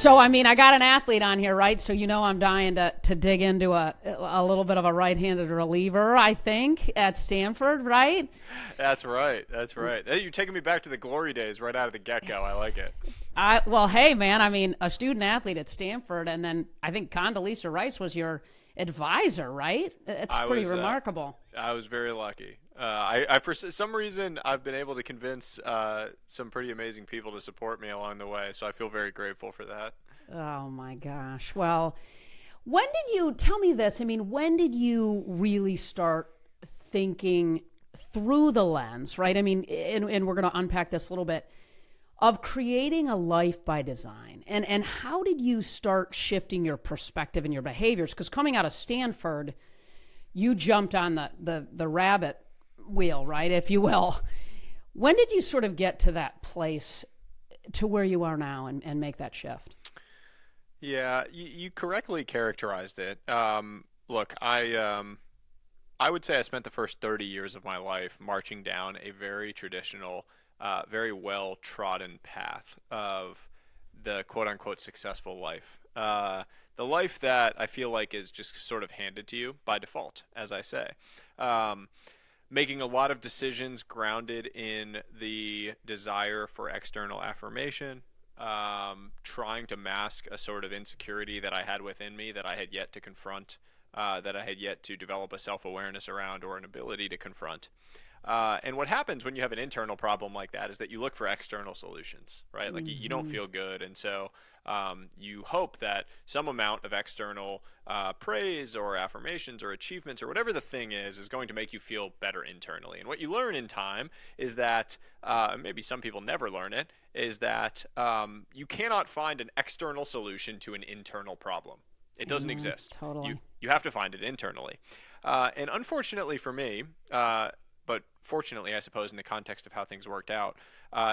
So, I mean, I got an athlete on here, right? So, I'm dying to dig into a little bit of a right-handed reliever, I think, at Stanford, right? That's right. That's right. Hey, you're taking me back to the glory days right out of the get-go. I like it. Well, hey, man, I mean, a student athlete at Stanford, and then I think Condoleezza Rice was your advisor, right? It's I pretty was remarkable. I was very lucky. For some reason, I've been able to convince some pretty amazing people to support me along the way, so I feel very grateful for that. Oh, my gosh. Well, when did you tell me this? I mean, when did you really start thinking through the lens, right? I mean, and we're going to unpack this a little bit of creating a life by design. And how did you start shifting your perspective and your behaviors? Because coming out of Stanford, you jumped on the rabbit wheel, right, if you will. When did you sort of get to that place to where you are now and make that shift? Yeah, you correctly characterized it. Look, I would say I spent the first 30 years of my life marching down a very traditional, very well trodden path of the quote unquote successful life. The life that I feel like is just sort of handed to you by default, as I say. Um, Making a lot of decisions grounded in the desire for external affirmation, trying to mask a sort of insecurity that I had within me that I had yet to confront, that I had yet to develop a self awareness around or an ability to confront. And what happens when you have an internal problem like that is that you look for external solutions, right? Like you don't Mm-hmm. feel good. And so you hope that some amount of external praise or affirmations or achievements or whatever the thing is going to make you feel better internally. And what you learn in time is that, maybe some people never learn it, is that you cannot find an external solution to an internal problem. It doesn't Amen. exist. You, Totally. you have to find it internally. And unfortunately for me, but fortunately, I suppose, in the context of how things worked out,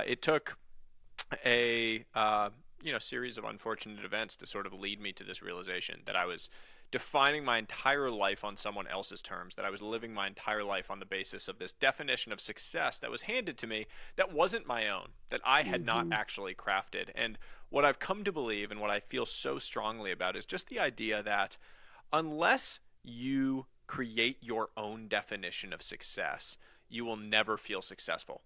it took a series of unfortunate events to sort of lead me to this realization that I was defining my entire life on someone else's terms, that I was living my entire life on the basis of this definition of success that was handed to me that wasn't my own, that I had not Mm-hmm. actually crafted. And what I've come to believe and what I feel so strongly about is just the idea that unless you create your own definition of success, you will never feel successful.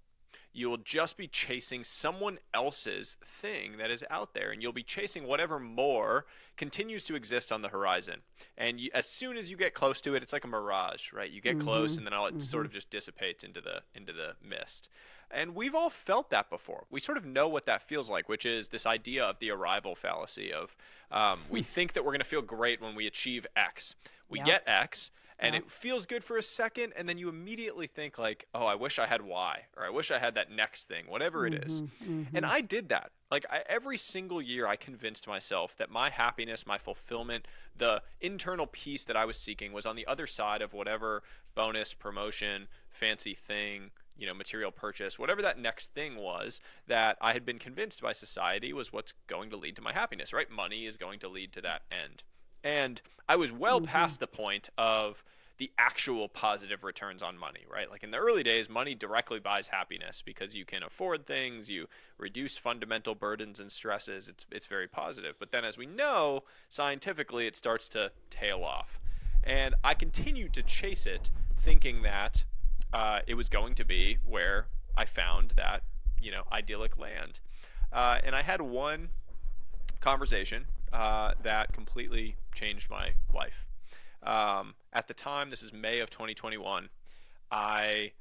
You will just be chasing someone else's thing that is out there, and you'll be chasing whatever more continues to exist on the horizon. And as soon as you get close to it, it's like a mirage, right? You get close, Mm-hmm. and then all it Mm-hmm. sort of just dissipates into the mist. And we've all felt that before. We sort of know what that feels like, which is this idea of the arrival fallacy of we think that we're going to feel great when we achieve X. We Yep. get X, and Yep. it feels good for a second, and then you immediately think like, oh, I wish I had Y, or I wish I had that next thing, whatever it is. Mm-hmm. And Mm-hmm. I did that. Like every single year I convinced myself that my happiness, my fulfillment, the internal peace that I was seeking was on the other side of whatever bonus, promotion, fancy thing, material purchase, whatever that next thing was that I had been convinced by society was what's going to lead to my happiness, right? Money is going to lead to that end. And I was well Mm-hmm. past the point of the actual positive returns on money, right? Like in the early days, money directly buys happiness because you can afford things, you reduce fundamental burdens and stresses. It's very positive. But then as we know, scientifically, it starts to tail off. And I continued to chase it thinking that it was going to be where I found that, idyllic land. And I had one conversation that completely changed my life. At the time, this is May of 2021. I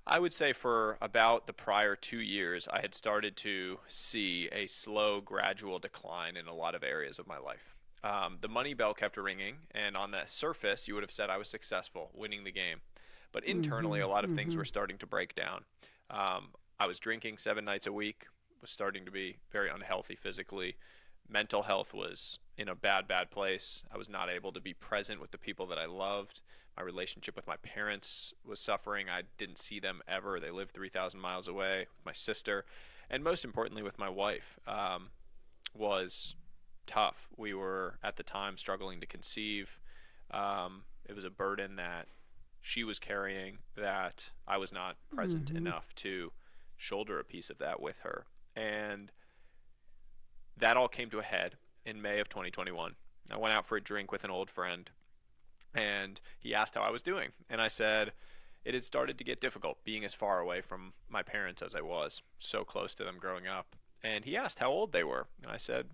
I would say for about the prior 2 years, I had started to see a slow, gradual decline in a lot of areas of my life. The money bell kept ringing, and on the surface, you would have said I was successful, winning the game. But internally, Mm-hmm. a lot of things Mm-hmm. were starting to break down. I was drinking 7 nights a week, was starting to be very unhealthy physically. Mental health was in a bad, bad place. I was not able to be present with the people that I loved. My relationship with my parents was suffering. I didn't see them ever. They lived 3,000 miles away. With my sister, and most importantly, with my wife, was tough. We were at the time struggling to conceive. It was a burden that she was carrying that I was not present Mm-hmm. enough to shoulder a piece of that with her. And that all came to a head in May of 2021. I went out for a drink with an old friend, and he asked how I was doing. And I said it had started to get difficult being as far away from my parents as I was, so close to them growing up. And he asked how old they were. And I said,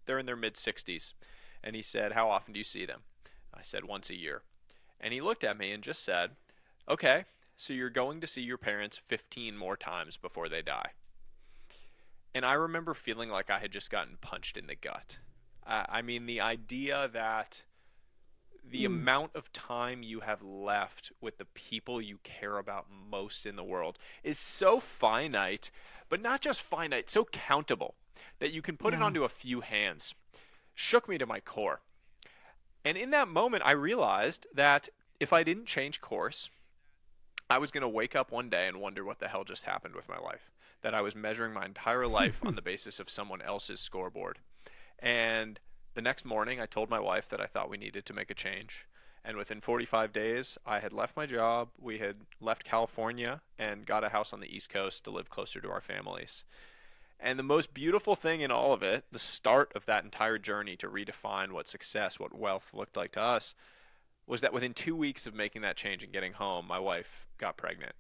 they're in their mid-60s. And he said, how often do you see them? I said, once a year. And he looked at me and just said, okay, so you're going to see your parents 15 more times before they die. And I remember feeling like I had just gotten punched in the gut. I mean, the idea that the amount of time you have left with the people you care about most in the world is so finite, but not just finite, so countable that you can put it onto a few hands. Shook me to my core. And in that moment, I realized that if I didn't change course, I was going to wake up one day and wonder what the hell just happened with my life. That I was measuring my entire life on the basis of someone else's scoreboard. And the next morning, I told my wife that I thought we needed to make a change. And within 45 days, I had left my job. We had left California and got a house on the East Coast to live closer to our families. And the most beautiful thing in all of it, the start of that entire journey to redefine what success, what wealth looked like to us, was that within 2 weeks of making that change and getting home, my wife got pregnant.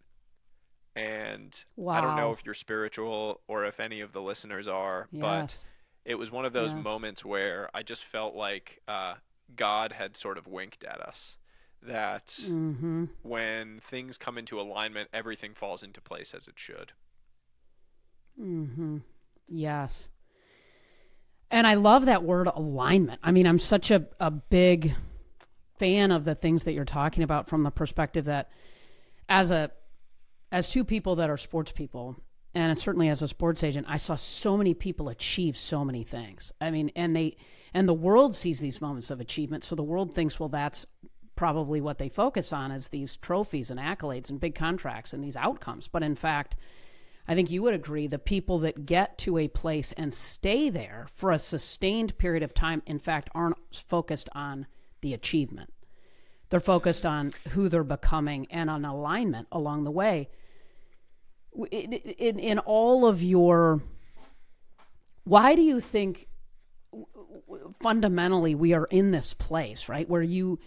And I don't know if you're spiritual or if any of the listeners are, but it was one of those moments where I just felt like God had sort of winked at us. That when things come into alignment, everything falls into place as it should. Yes. And I love that word alignment. I mean, I'm such a big fan of the things that you're talking about from the perspective that as two people that are sports people, and certainly as a sports agent, I saw so many people achieve so many things. I mean, and the world sees these moments of achievement. So the world thinks, well, that's probably what they focus on, is these trophies and accolades and big contracts and these outcomes. But in fact, I think you would agree, the people that get to a place and stay there for a sustained period of time, in fact, aren't focused on the achievement. They're focused on who they're becoming and on alignment along the way. In all of your, why do you think fundamentally we are in this place, right, where you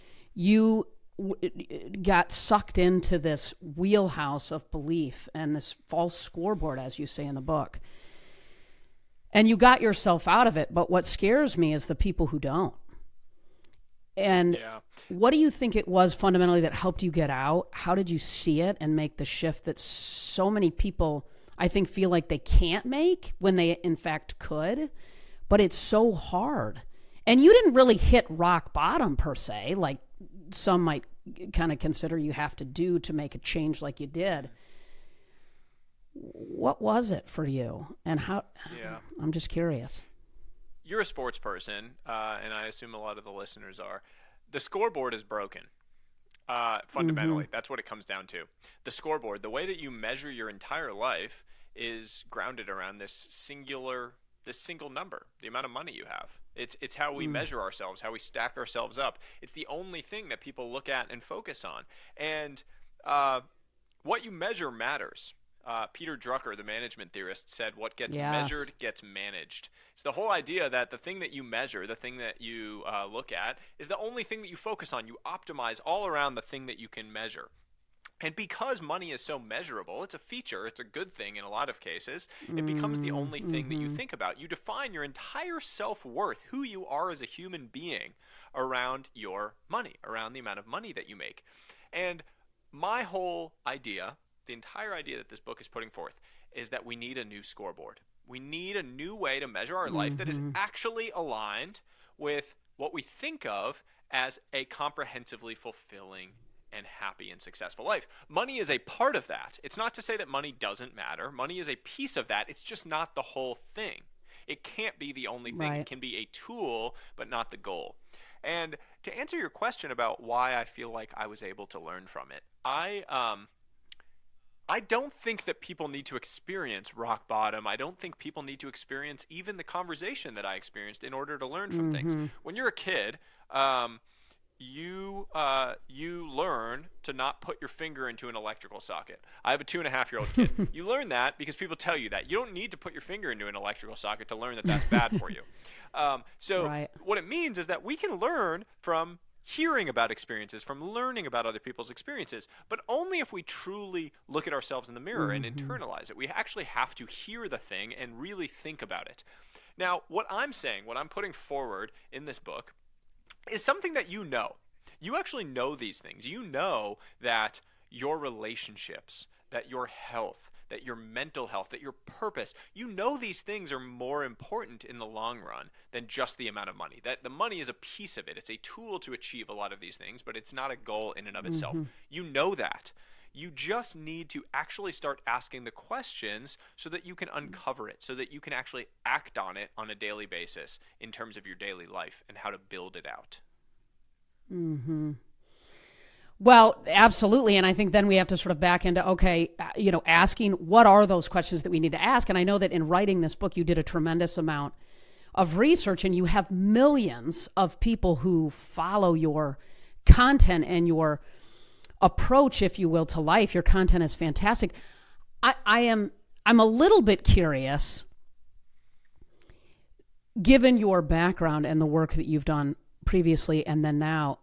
got sucked into this wheelhouse of belief and this false scoreboard, as you say in the book, and you got yourself out of it? But what scares me is the people who don't. And what do you think it was fundamentally that helped you get out? How did you see it and make the shift that so many people, I think, feel like they can't make when they in fact could? But it's so hard. And you didn't really hit rock bottom per se, like some might kind of consider you have to do to make a change like you did. What was it for you? And how? I'm just curious. You're a sports person, and I assume a lot of the listeners are. The scoreboard is broken. Fundamentally, that's what it comes down to. The scoreboard, the way that you measure your entire life, is grounded around this single number, the amount of money you have. It's how we measure ourselves, how we stack ourselves up. It's the only thing that people look at and focus on. And what you measure matters. Peter Drucker, the management theorist, said what gets measured gets managed. It's the whole idea that the thing that you measure, the thing that you look at, is the only thing that you focus on. You optimize all around the thing that you can measure. And because money is so measurable, it's a feature, it's a good thing in a lot of cases, it becomes the only thing that you think about. You define your entire self-worth, who you are as a human being, around your money, around the amount of money that you make. And my whole idea, the entire idea that this book is putting forth, is that we need a new scoreboard. We need a new way to measure our life that is actually aligned with what we think of as a comprehensively fulfilling and happy and successful life. Money is a part of that. It's not to say that money doesn't matter. Money is a piece of that. It's just not the whole thing. It can't be the only thing. Right. It can be a tool, but not the goal. And to answer your question about why I feel like I was able to learn from it, I don't think that people need to experience rock bottom. I don't think people need to experience even the conversation that I experienced in order to learn from things. When you're a kid, you learn to not put your finger into an electrical socket. I have a 2.5-year-old kid. You learn that because people tell you that. You don't need to put your finger into an electrical socket to learn that that's bad for you. So Right. what it means is that we can learn from hearing about experiences, from learning about other people's experiences, but only if we truly look at ourselves in the mirror and internalize it. We actually have to hear the thing and really think about it. Now, what I'm saying, what I'm putting forward in this book is something that you know. You actually know these things. You know that your relationships, that your health, that your mental health, that your purpose, you know these things are more important in the long run than just the amount of money. That the money is a piece of it. It's a tool to achieve a lot of these things, but it's not a goal in and of itself. You know that. You just need to actually start asking the questions so that you can uncover it, so that you can actually act on it on a daily basis in terms of your daily life and how to build it out. Well, absolutely. And I think then we have to sort of back into, okay, asking what are those questions that we need to ask? And I know that in writing this book, you did a tremendous amount of research and you have millions of people who follow your content and your approach, if you will, to life. Your content is fantastic. I'm a little bit curious, given your background and the work that you've done previously and then now,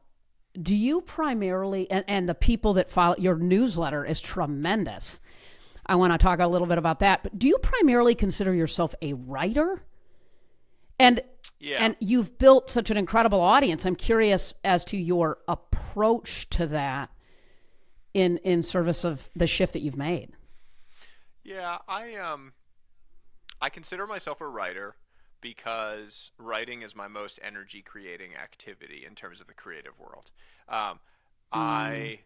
do you primarily, and the people that follow your newsletter is tremendous. I want to talk a little bit about that, but do you primarily consider yourself a writer? And you've built such an incredible audience. I'm curious as to your approach to that in service of the shift that you've made. Yeah, I consider myself a writer because writing is my most energy creating activity in terms of the creative world. I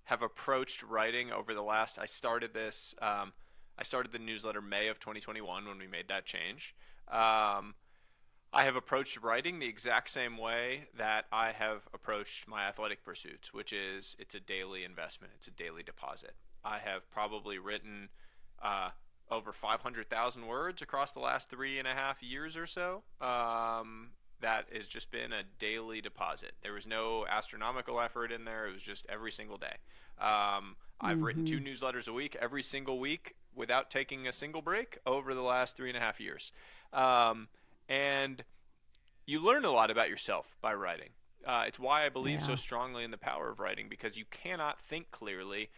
have approached writing over the last, I started the newsletter May of 2021 when we made that change. I have approached writing the exact same way that I have approached my athletic pursuits, which is it's a daily investment. It's a daily deposit. I have probably written over 500,000 words across the last 3.5 years or so. That has just been a daily deposit. There was no astronomical effort in there. It was just every single day. I've written 2 newsletters a week, every single week, without taking a single break over the last 3.5 years. And you learn a lot about yourself by writing. It's why I believe so strongly in the power of writing, because you cannot think clearly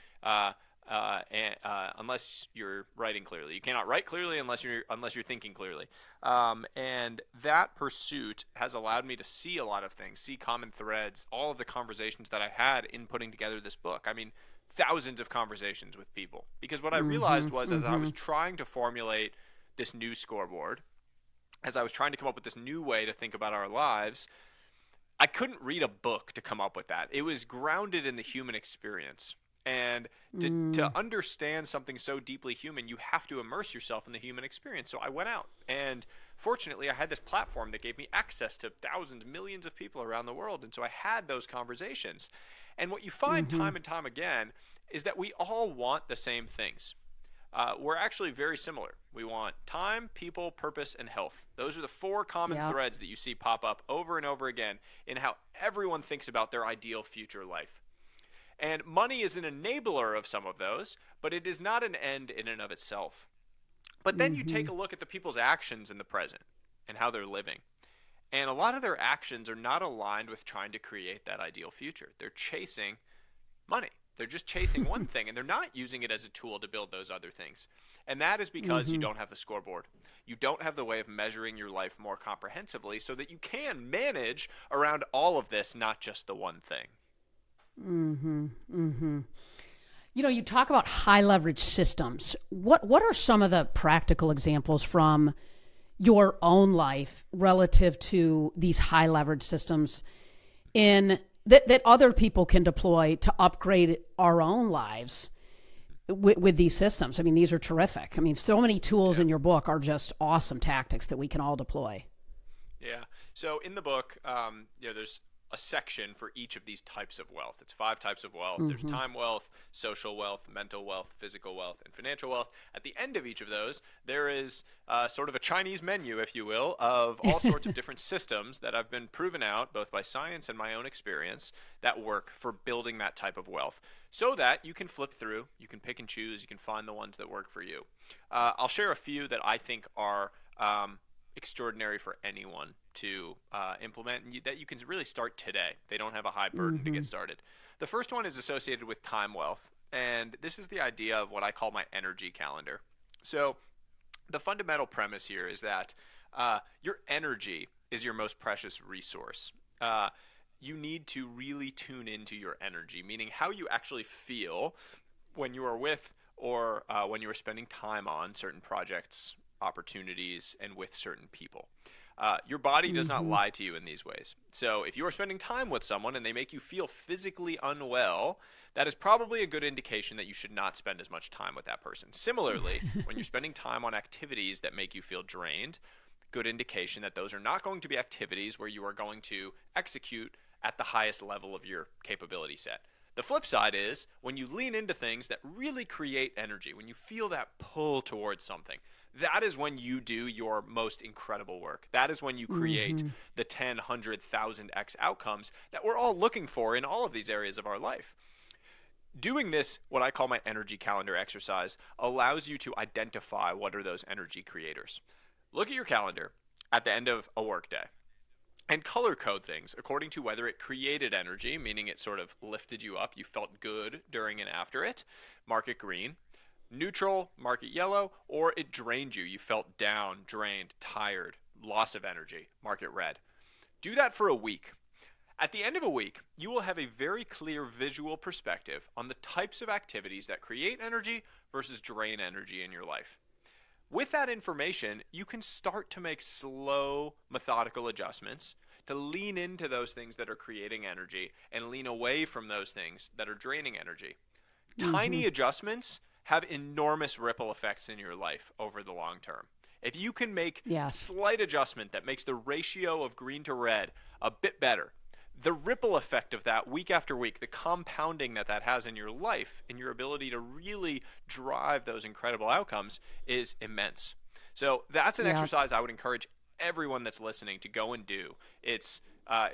unless you're writing clearly. You cannot write clearly unless you're thinking clearly. And that pursuit has allowed me to see a lot of things, see common threads, all of the conversations that I had in putting together this book. I mean, thousands of conversations with people. Because what I realized was as I was trying to formulate this new scoreboard, as I was trying to come up with this new way to think about our lives, I couldn't read a book to come up with that. It was grounded in the human experience. And to understand something so deeply human, you have to immerse yourself in the human experience. So I went out, and fortunately, I had this platform that gave me access to thousands, millions of people around the world. And so I had those conversations. And what you find time and time again is that we all want the same things. We're actually very similar. We want time, people, purpose, and health. Those are the 4 common threads that you see pop up over and over again in how everyone thinks about their ideal future life. And money is an enabler of some of those, but it is not an end in and of itself. But then you take a look at the people's actions in the present and how they're living. And a lot of their actions are not aligned with trying to create that ideal future. They're chasing money. They're just chasing one thing, and they're not using it as a tool to build those other things. And that is because you don't have the scoreboard. You don't have the way of measuring your life more comprehensively so that you can manage around all of this, not just the one thing. You talk about high leverage systems. What are some of the practical examples from your own life relative to these high leverage systems in that other people can deploy to upgrade our own lives with these systems? I mean, these are terrific. I mean, so many tools in your book are just awesome tactics that we can all deploy. Yeah. So in the book, there's a section for each of these types of wealth. It's 5 types of wealth. There's time wealth, social wealth, mental wealth, physical wealth, and financial wealth. At the end of each of those, there is sort of a Chinese menu, if you will, of all sorts of different systems that have been proven out, both by science and my own experience, that work for building that type of wealth, so that you can flip through, you can pick and choose, you can find the ones that work for you. I'll share a few that I think are extraordinary for anyone to implement, and that you can really start today. They don't have a high burden to get started. The first one is associated with time wealth, and this is the idea of what I call my energy calendar. So the fundamental premise here is that your energy is your most precious resource. You need to really tune into your energy, meaning how you actually feel when you are with or when you are spending time on certain projects, opportunities, and with certain people. Your body does not lie to you in these ways. So if you are spending time with someone and they make you feel physically unwell, that is probably a good indication that you should not spend as much time with that person. Similarly, when you're spending time on activities that make you feel drained, good indication that those are not going to be activities where you are going to execute at the highest level of your capability set. The flip side is when you lean into things that really create energy, when you feel that pull towards something, that is when you do your most incredible work. That is when you create the 10, 100, 1,000x outcomes that we're all looking for in all of these areas of our life. Doing this, what I call my energy calendar exercise, allows you to identify what are those energy creators. Look at your calendar at the end of a workday and color code things according to whether it created energy, meaning it sort of lifted you up, you felt good during and after it, mark it green. Neutral, mark it yellow, or it drained you. You felt down, drained, tired, loss of energy, mark it red. Do that for a week. At the end of a week, you will have a very clear visual perspective on the types of activities that create energy versus drain energy in your life. With that information, you can start to make slow, methodical adjustments to lean into those things that are creating energy and lean away from those things that are draining energy. Tiny adjustments have enormous ripple effects in your life over the long term. If you can make a slight adjustment that makes the ratio of green to red a bit better, the ripple effect of that week after week, the compounding that that has in your life and your ability to really drive those incredible outcomes is immense. So that's an exercise I would encourage everyone that's listening to go and do. It's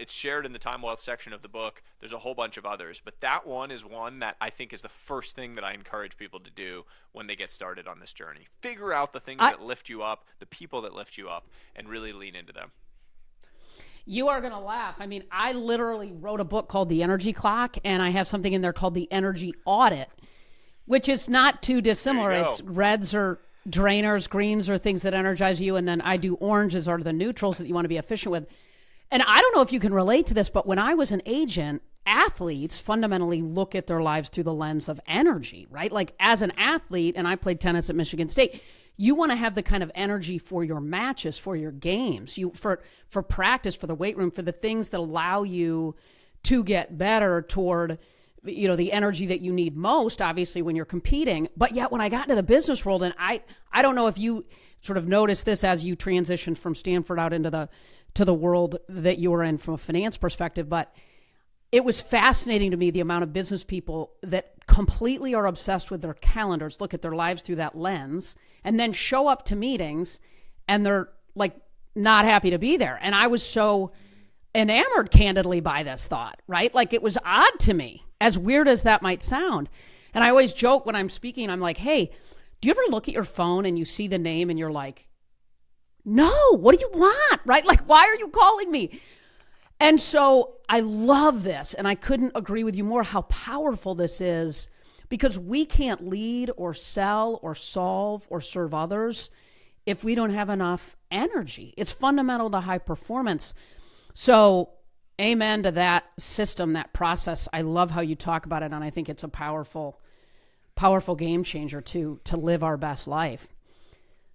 shared in the Time Wealth section of the book. There's a whole bunch of others, but that one is one that I think is the first thing that I encourage people to do when they get started on this journey. Figure out the things that lift you up, the people that lift you up, and really lean into them. You are going to laugh. I mean, I literally wrote a book called The Energy Clock, and I have something in there called The Energy Audit, which is not too dissimilar. It's reds or drainers, greens are things that energize you, and then I do oranges are the neutrals that you want to be efficient with. And I don't know if you can relate to this, but when I was an agent, athletes fundamentally look at their lives through the lens of energy, right? Like as an athlete, and I played tennis at Michigan State, you want to have the kind of energy for your matches, for your games, for practice, for the weight room, for the things that allow you to get better toward, the energy that you need most, obviously, when you're competing. But yet when I got into the business world, and I don't know if you sort of noticed this as you transitioned from Stanford out into the world that you were in from a finance perspective, but it was fascinating to me the amount of business people that completely are obsessed with their calendars, look at their lives through that lens, and then show up to meetings and they're like not happy to be there. And I was so enamored candidly by this thought, right? Like it was odd to me, as weird as that might sound. And I always joke when I'm speaking, I'm like, hey, do you ever look at your phone and you see the name and you're like, no, what do you want? Right? Like, why are you calling me? And so I love this. And I couldn't agree with you more how powerful this is, because we can't lead or sell or solve or serve others if we don't have enough energy. It's fundamental to high performance. So amen to that system, that process. I love how you talk about it. And I think it's a powerful game changer to live our best life.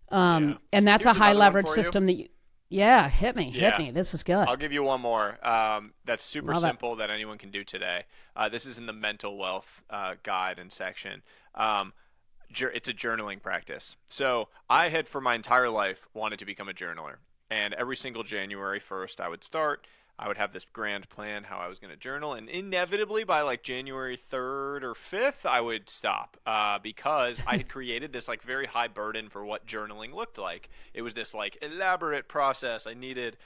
And that's Here's a high leverage system that hit me. This is good. I'll give you one more. That's super simple that anyone can do today. This is in the mental wealth guide and section. It's a journaling practice. So I had for my entire life wanted to become a journaler. And every single January 1st I would start. I would have this grand plan how I was going to journal, and inevitably by like January 3rd or 5th, I would stop because I had created this like very high burden for what journaling looked like. It was this like elaborate process. I needed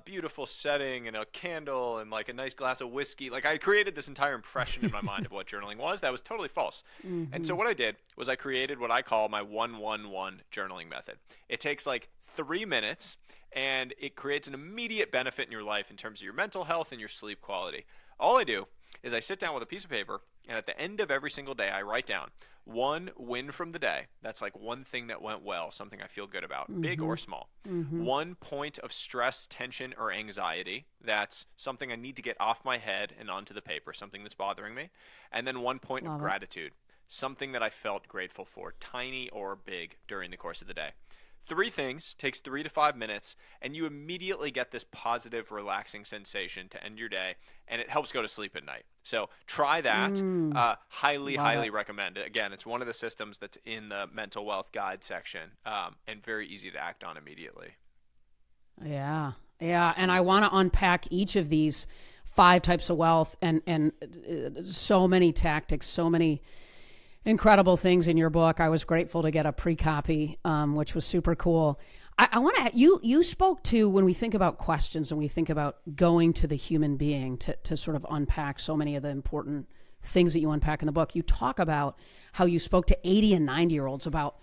beautiful setting and a candle and like a nice glass of whiskey. Like I created this entire impression in my mind of what journaling was. That was totally false. And so what I did was I created what I call my 1-1-1 journaling method. It takes like 3 minutes and it creates an immediate benefit in your life in terms of your mental health and your sleep quality. All I do is I sit down with a piece of paper, and at the end of every single day, I write down one win from the day. That's like one thing that went well, something I feel good about, big or small. One point of stress, tension, or anxiety. That's something I need to get off my head and onto the paper, something that's bothering me. And then one point of gratitude, something that I felt grateful for, tiny or big, during the course of the day. 3 things, takes 3 to 5 minutes, and you immediately get this positive, relaxing sensation to end your day, and it helps go to sleep at night. So try that. Highly recommend it. Again, it's one of the systems that's in the mental wealth guide section, and very easy to act on immediately. Yeah. And I want to unpack each of these 5 types of wealth and so many tactics, so many incredible things in your book. I was grateful to get a pre-copy, which was super cool. I want to, you spoke to, when we think about questions and we think about going to the human being to sort of unpack so many of the important things that you unpack in the book. You talk about how you spoke to 80 and 90-year-olds about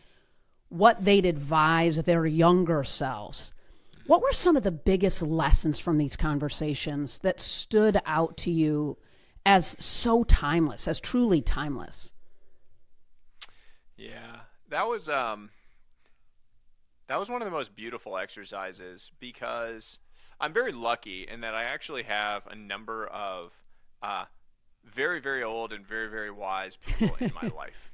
what they'd advise their younger selves. What were some of the biggest lessons from these conversations that stood out to you as so timeless, as truly timeless? Yeah, that was one of the most beautiful exercises, because I'm very lucky in that I actually have a number of very, very old and very, very wise people in my life.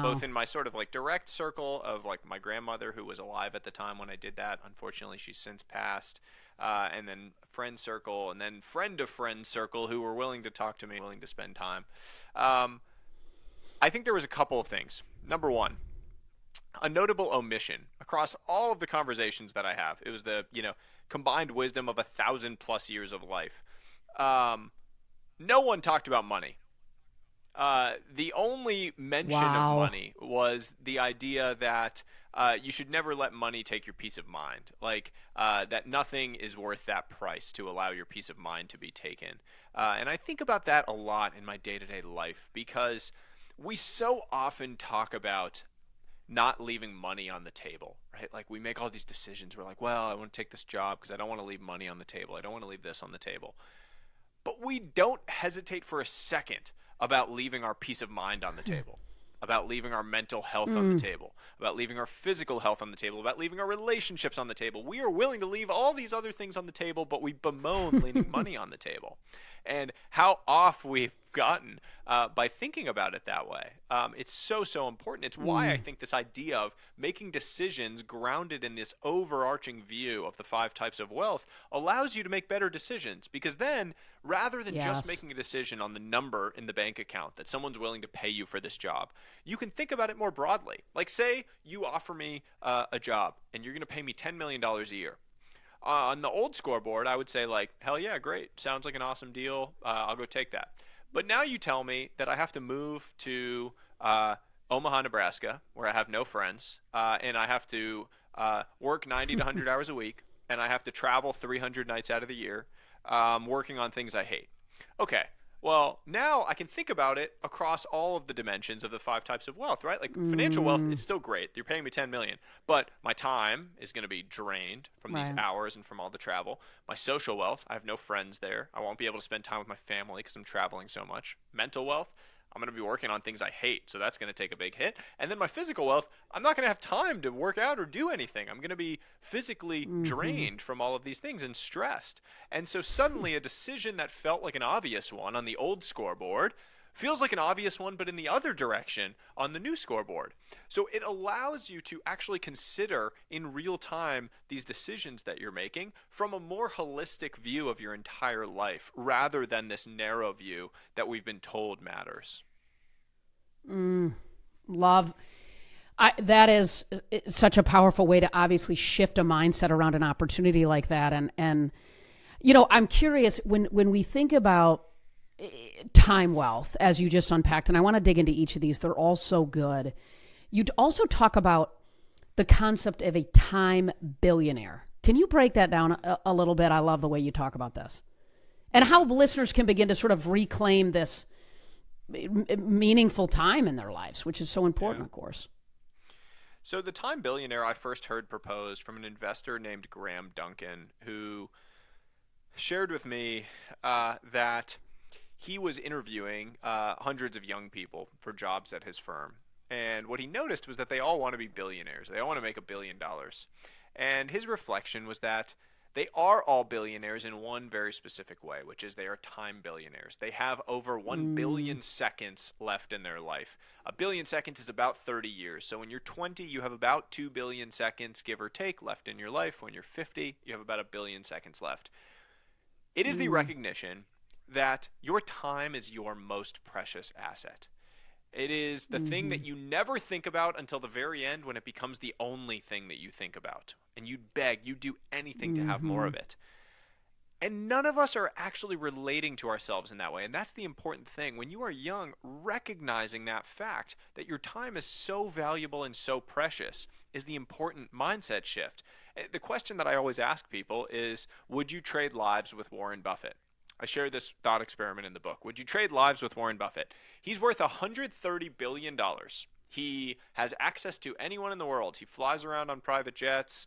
Both in my sort of like direct circle of like my grandmother, who was alive at the time when I did that. Unfortunately, she's since passed. And then friend circle, and then friend of friend circle, who were willing to talk to me, willing to spend time. I think there was a couple of things. Number one, a notable omission across all of the conversations that I have. It was the, combined wisdom of 1,000+ years of life. No one talked about money. The only mention of money was the idea that you should never let money take your peace of mind. Like that nothing is worth that price to allow your peace of mind to be taken. And I think about that a lot in my day-to-day life, because we so often talk about not leaving money on the table, right? Like we make all these decisions. We're like, well, I want to take this job because I don't want to leave money on the table. I don't want to leave this on the table. But we don't hesitate for a second about leaving our peace of mind on the table, about leaving our mental health on the table, about leaving our physical health on the table, about leaving our relationships on the table. We are willing to leave all these other things on the table, but we bemoan leaving money on the table. And how off we've gotten by thinking about it that way. It's so important. It's why I think this idea of making decisions grounded in this overarching view of the 5 types of wealth allows you to make better decisions, because then rather than just making a decision on the number in the bank account that someone's willing to pay you for this job, you can think about it more broadly. Like say you offer me a job and you're going to pay me $10 million a year. On the old scoreboard, I would say like, hell yeah, great. Sounds like an awesome deal. I'll go take that. But now you tell me that I have to move to Omaha, Nebraska, where I have no friends, and I have to work 90 to 100 hours a week, and I have to travel 300 nights out of the year, working on things I hate. Okay. Well, now I can think about it across all of the dimensions of the 5 types of wealth, right? Like financial wealth is still great. You're paying me $10 million, but my time is going to be drained from these hours and from all the travel. My social wealth, I have no friends there. I won't be able to spend time with my family because I'm traveling so much. Mental wealth, I'm going to be working on things I hate, so that's going to take a big hit. And then my physical wealth, I'm not going to have time to work out or do anything. I'm going to be physically drained from all of these things and stressed. And so suddenly a decision that felt like an obvious one on the old scoreboard feels like an obvious one, but in the other direction on the new scoreboard. So it allows you to actually consider in real time these decisions that you're making from a more holistic view of your entire life, rather than this narrow view that we've been told matters. Love. That is such a powerful way to obviously shift a mindset around an opportunity like that. And I'm curious, when we think about time wealth, as you just unpacked, and I want to dig into each of these. They're all so good. You'd also talk about the concept of a time billionaire. Can you break that down a little bit? I love the way you talk about this. And how listeners can begin to sort of reclaim this meaningful time in their lives, which is so important, of course. So the time billionaire I first heard proposed from an investor named Graham Duncan, who shared with me that he was interviewing hundreds of young people for jobs at his firm. And what he noticed was that they all want to be billionaires. They all want to make $1 billion. And his reflection was that they are all billionaires in one very specific way, which is they are time billionaires. They have over 1 billion seconds left in their life. 1 billion seconds is about 30 years. So when you're 20, you have about 2 billion seconds, give or take, left in your life. When you're 50, you have about 1 billion seconds left. It is the recognition that your time is your most precious asset. It is the thing that you never think about until the very end, when it becomes the only thing that you think about. And you beg, you do anything to have more of it. And none of us are actually relating to ourselves in that way. And that's the important thing. When you are young, recognizing that fact that your time is so valuable and so precious is the important mindset shift. The question that I always ask people is, would you trade lives with Warren Buffett? I share this thought experiment in the book. Would you trade lives with Warren Buffett? He's worth $130 billion. He has access to anyone in the world. He flies around on private jets.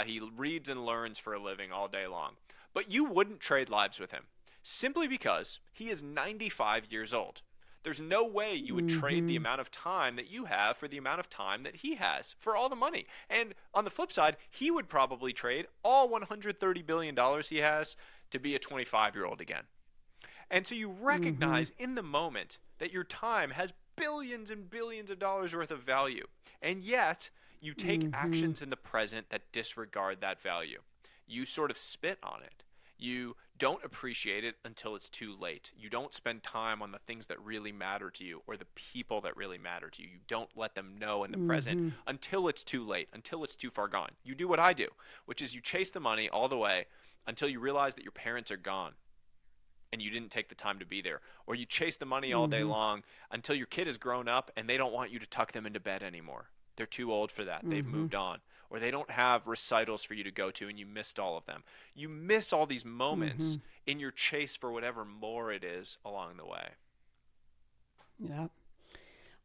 He reads and learns for a living all day long. But you wouldn't trade lives with him simply because he is 95 years old. There's no way you would trade the amount of time that you have for the amount of time that he has for all the money. And on the flip side, he would probably trade all $130 billion he has to be a 25-year-old again. And so you recognize in the moment that your time has billions and billions of dollars worth of value. And yet you take actions in the present that disregard that value. You sort of spit on it. You don't appreciate it until it's too late. You don't spend time on the things that really matter to you or the people that really matter to you. You don't let them know in the present until it's too late, until it's too far gone. You do what I do, which is you chase the money all the way until you realize that your parents are gone and you didn't take the time to be there. Or you chase the money all day long until your kid has grown up and they don't want you to tuck them into bed anymore. They're too old for that. They've moved on. Or they don't have recitals for you to go to and you missed all of them. You miss all these moments in your chase for whatever more it is along the way. Yeah.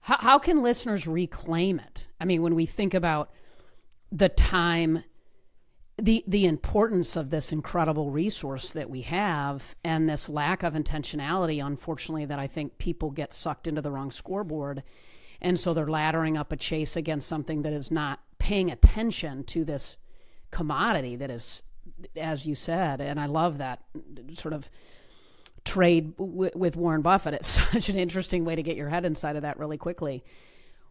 How can listeners reclaim it? I mean, when we think about the time, the importance of this incredible resource that we have, and this lack of intentionality, unfortunately, that I think people get sucked into the wrong scoreboard. And so they're laddering up a chase against something that is not paying attention to this commodity that is, as you said, and I love that sort of trade with Warren Buffett. It's such an interesting way to get your head inside of that really quickly.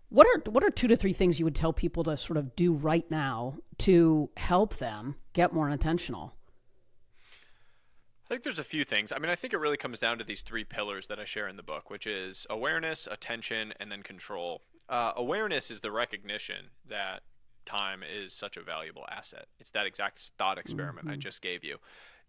What are 2 to 3 things you would tell people to sort of do right now to help them get more intentional? I think there's a few things. I mean, I think it really comes down to these 3 pillars that I share in the book, which is awareness, attention, and then control. Awareness is the recognition that time is such a valuable asset. It's that exact thought experiment I just gave you.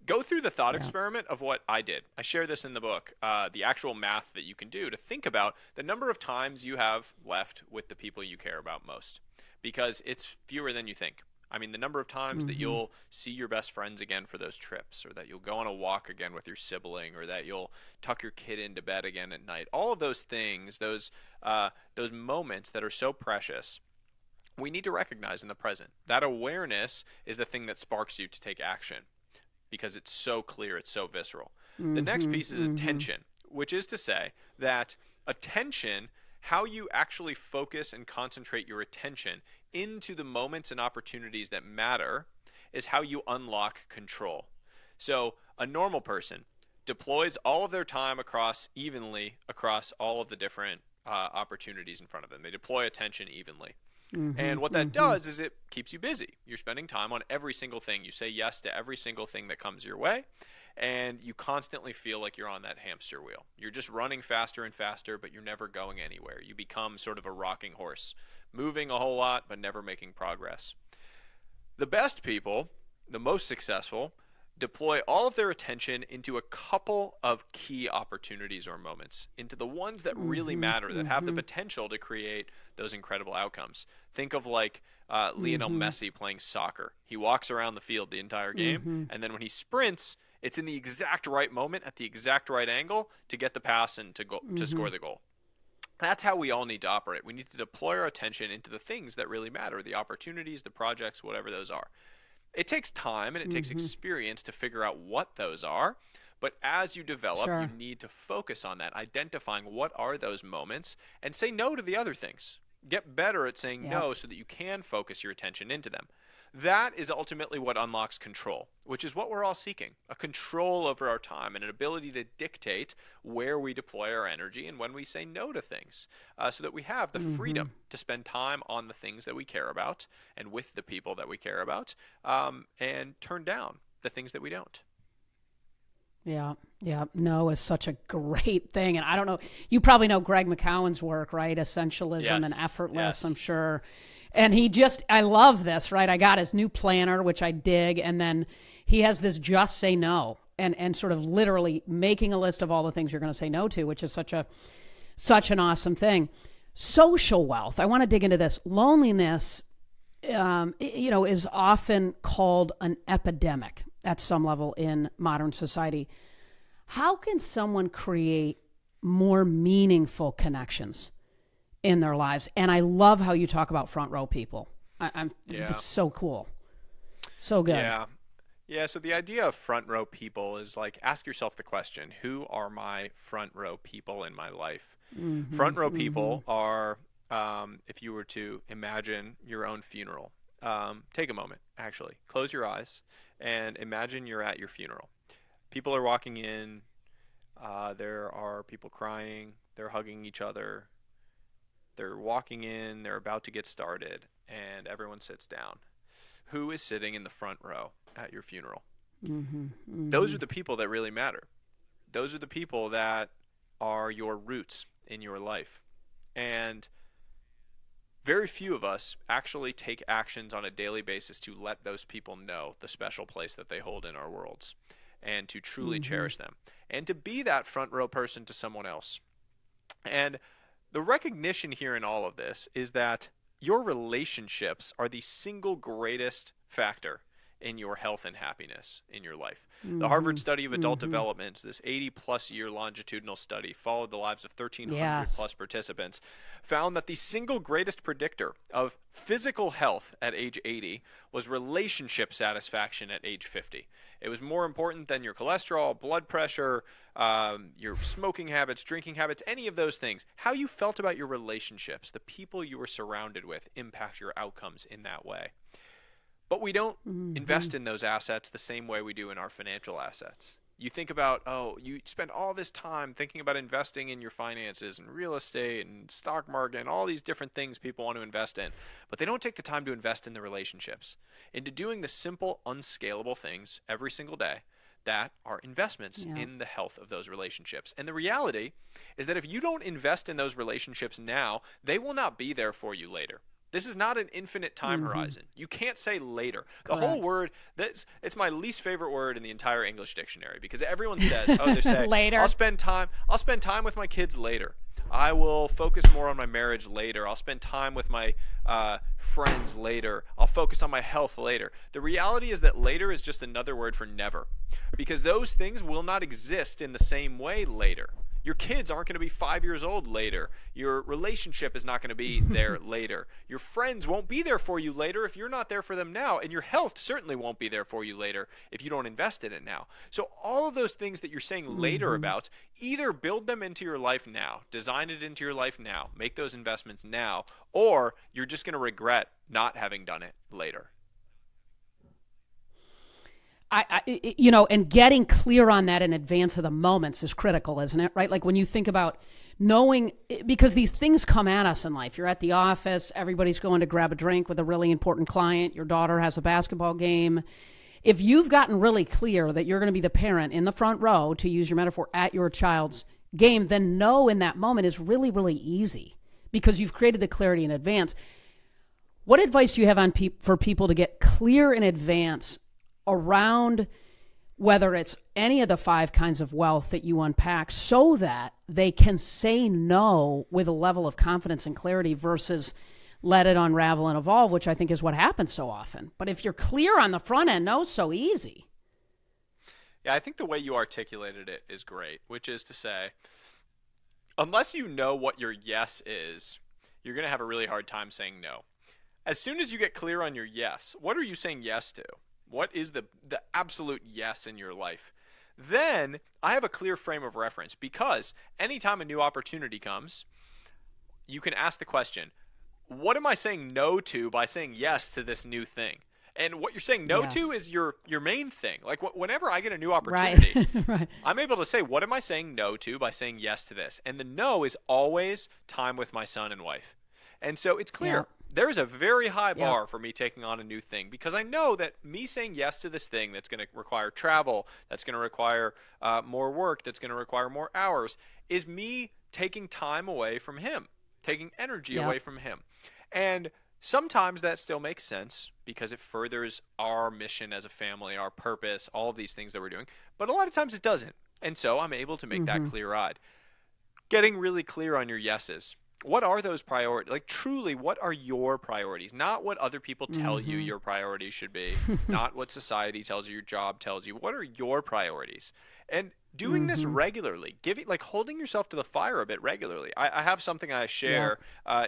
Go through the thought experiment of what I did. I share this in the book, the actual math that you can do to think about the number of times you have left with the people you care about most, because it's fewer than you think. I mean, the number of times that you'll see your best friends again for those trips, or that you'll go on a walk again with your sibling, or that you'll tuck your kid into bed again at night. All of those things, those moments that are so precious, we need to recognize in the present. That awareness is the thing that sparks you to take action, because it's so clear, it's so visceral. The next piece is attention, which is to say that attention, how you actually focus and concentrate your attention into the moments and opportunities that matter, is how you unlock control. So a normal person deploys all of their time evenly across all of the different opportunities in front of them. They deploy attention evenly. And what that does is it keeps you busy. You're spending time on every single thing. You say yes to every single thing that comes your way, and you constantly feel like you're on that hamster wheel. You're just running faster and faster, but you're never going anywhere. You become sort of a rocking horse, moving a whole lot, but never making progress. The best people, the most successful, deploy all of their attention into a couple of key opportunities or moments, into the ones that really matter, that have the potential to create those incredible outcomes. Think of like Lionel Messi playing soccer. He walks around the field the entire game, and then when he sprints, it's in the exact right moment at the exact right angle to get the pass and to score the goal. That's how we all need to operate. We need to deploy our attention into the things that really matter, the opportunities, the projects, whatever those are. It takes time and it takes experience to figure out what those are. But as you develop, you need to focus on that, identifying what are those moments, and say no to the other things. Get better at saying no so that you can focus your attention into them. That is ultimately what unlocks control, which is what we're all seeking, a control over our time and an ability to dictate where we deploy our energy and when we say no to things, so that we have the freedom to spend time on the things that we care about and with the people that we care about, and turn down the things that we don't. Yeah. No is such a great thing. And I don't know, you probably know Greg McCowan's work, right? Essentialism and effortless, I'm sure. And I love this, right? I got his new planner, which I dig. And then he has this just say no and sort of literally making a list of all the things you're going to say no to, which is such an awesome thing. Social wealth. I want to dig into this. Loneliness, is often called an epidemic at some level in modern society. How can someone create more meaningful connections in their lives? And I love how you talk about front row people. It's so cool. So good. Yeah. So the idea of front row people is like, ask yourself the question, who are my front row people in my life? Front row people are, if you were to imagine your own funeral, take a moment, actually. Close your eyes and imagine you're at your funeral. People are walking in. There are people crying. They're hugging each other. They're walking in. They're about to get started, and everyone sits down. Who is sitting in the front row at your funeral? Those are the people that really matter. Those are the people that are your roots in your life. And very few of us actually take actions on a daily basis to let those people know the special place that they hold in our worlds and to truly cherish them and to be that front row person to someone else. And the recognition here in all of this is that your relationships are the single greatest factor in your health and happiness in your life. The Harvard study of adult development, this 80-plus year longitudinal study, followed the lives of 1,300-plus participants, found that the single greatest predictor of physical health at age 80 was relationship satisfaction at age 50. It was more important than your cholesterol, blood pressure, your smoking habits, drinking habits, any of those things. How you felt about your relationships, the people you were surrounded with, impact your outcomes in that way. But we don't invest in those assets the same way we do in our financial assets. You think about, you spend all this time thinking about investing in your finances and real estate and stock market and all these different things people want to invest in, but they don't take the time to invest in the relationships, into doing the simple, unscalable things every single day that are investments in the health of those relationships. And the reality is that if you don't invest in those relationships now, they will not be there for you later. This is not an infinite time horizon. You can't say later. The whole word, it's my least favorite word in the entire English dictionary, because everyone says, they say, later. I'll spend time with my kids later. I will focus more on my marriage later. I'll spend time with my friends later. I'll focus on my health later. The reality is that later is just another word for never, because those things will not exist in the same way later. Your kids aren't going to be 5 years old later. Your relationship is not going to be there later. Your friends won't be there for you later if you're not there for them now. And your health certainly won't be there for you later if you don't invest in it now. So all of those things that you're saying later about, either build them into your life now, design it into your life now, make those investments now, or you're just going to regret not having done it later. And getting clear on that in advance of the moments is critical, isn't it? Right? Like when you think about knowing, because these things come at us in life. You're at the office, everybody's going to grab a drink with a really important client. Your daughter has a basketball game. If you've gotten really clear that you're going to be the parent in the front row, to use your metaphor, at your child's game, then no in that moment is really, really easy because you've created the clarity in advance. What advice do you have for people to get clear in advance around whether it's any of the 5 kinds of wealth that you unpack, so that they can say no with a level of confidence and clarity versus let it unravel and evolve, which I think is what happens so often. But if you're clear on the front end, no, so easy. Yeah, I think the way you articulated it is great, which is to say, unless you know what your yes is, you're going to have a really hard time saying no. As soon as you get clear on your yes, what are you saying yes to? What is the absolute yes in your life? Then I have a clear frame of reference, because anytime a new opportunity comes, you can ask the question, what am I saying no to by saying yes to this new thing? And what you're saying no to is your main thing. Like whenever I get a new opportunity, Right. I'm able to say, what am I saying no to by saying yes to this? And the no is always time with my son and wife. And so it's clear. Yeah. There's a very high bar for me taking on a new thing, because I know that me saying yes to this thing that's going to require travel, that's going to require more work, that's going to require more hours, is me taking time away from him, taking energy away from him. And sometimes that still makes sense because it furthers our mission as a family, our purpose, all of these things that we're doing. But a lot of times it doesn't. And so I'm able to make that clear-eyed. Getting really clear on your yeses. What are those priorities? Like, truly, what are your priorities? Not what other people tell you your priorities should be. Not what society tells you, your job tells you. What are your priorities? And doing this regularly, holding yourself to the fire a bit regularly. I have something I share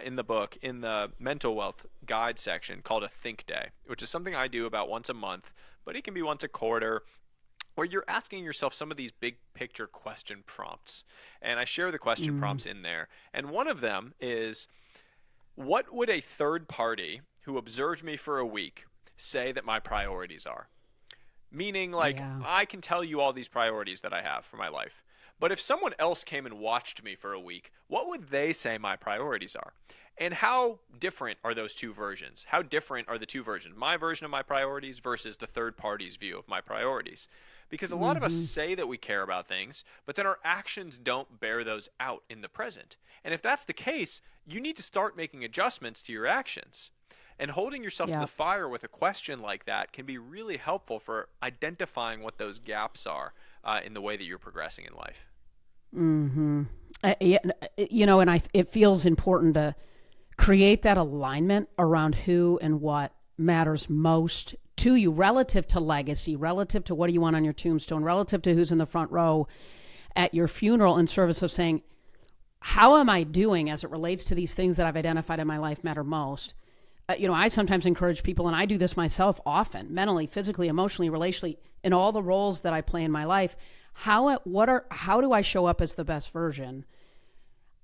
in the book, in the mental wealth guide section, called a think day, which is something I do about once a month, but it can be once a quarter, where you're asking yourself some of these big picture question prompts. And I share the question prompts in there. And one of them is, what would a third party who observed me for a week say that my priorities are? Meaning, I can tell you all these priorities that I have for my life. But if someone else came and watched me for a week, what would they say my priorities are? And how different are those two versions? How different are the two versions? My version of my priorities versus the third party's view of my priorities. Because a lot of us say that we care about things, but then our actions don't bear those out in the present. And if that's the case, you need to start making adjustments to your actions. And holding yourself to the fire with a question like that can be really helpful for identifying what those gaps are in the way that you're progressing in life. It feels important to create that alignment around who and what matters most to you, relative to legacy, relative to what do you want on your tombstone, relative to who's in the front row at your funeral, in service of saying, how am I doing as it relates to these things that I've identified in my life matter most? I sometimes encourage people, and I do this myself often, mentally, physically, emotionally, relationally, in all the roles that I play in my life. How do I show up as the best version?